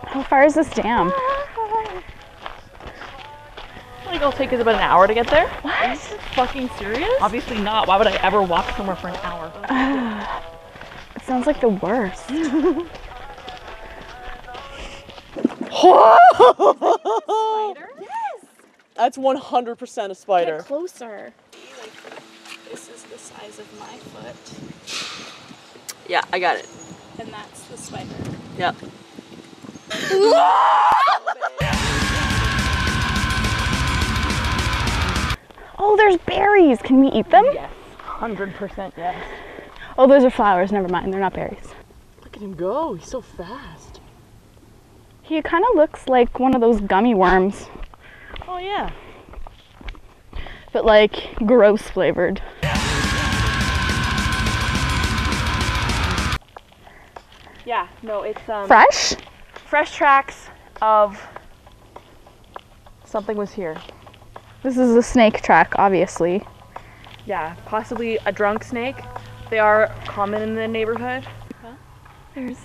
How far is this dam? I think it'll take us about an hour to get there. What? Are you fucking serious? Obviously not. Why would I ever walk somewhere for an hour? It sounds like the worst. Spider? Yes! That's 100% a spider. Get closer. This is the size of my foot, Yeah, I got it. and that's the spider. Yep. Oh, there's berries. Can we eat them? Yes. 100% yes. Oh, those are flowers. Never mind. They're not berries. Look at him go. He's so fast. He kind of looks like one of those gummy worms, Oh, yeah. but like gross flavored. Yeah, no, it's Fresh? fresh tracks of something was here. This is a snake track, obviously. Yeah, possibly a drunk snake. They are common in the neighborhood. There's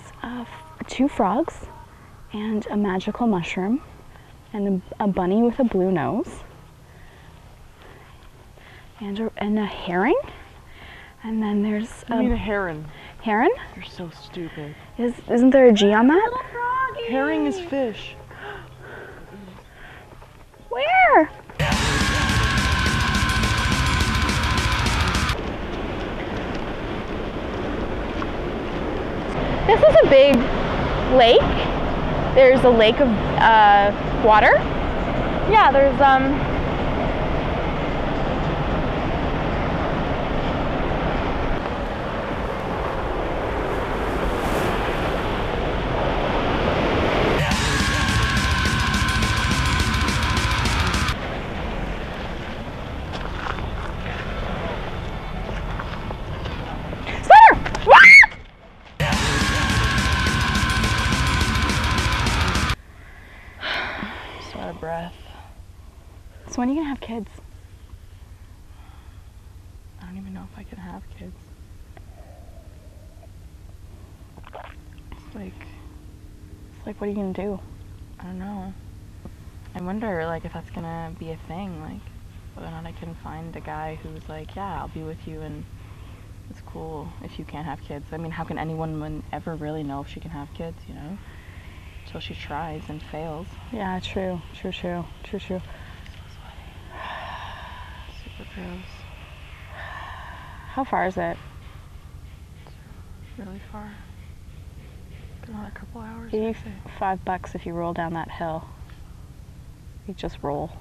2 frogs and a magical mushroom and a bunny with a blue nose and a herring. And then there's I mean a heron. heron. You're so stupid. Isn't there a G on that? Herring is fish. Where? This is a big lake. There's a lake of water. Yeah, there's Spider! so out of breath. So when are you gonna have kids? I don't even know if I can have kids. It's like what are you gonna do? I don't know. I wonder like if that's gonna be a thing, like whether or not I can find a guy who's like, yeah, I'll be with you and it's cool if you can't have kids. I mean, how can anyone ever really know if she can have kids, you know? Until she tries and fails. Yeah, true. Super gross. How far is it? Really far. Another couple hours. I'd say. $85 if you roll down that hill. You just roll.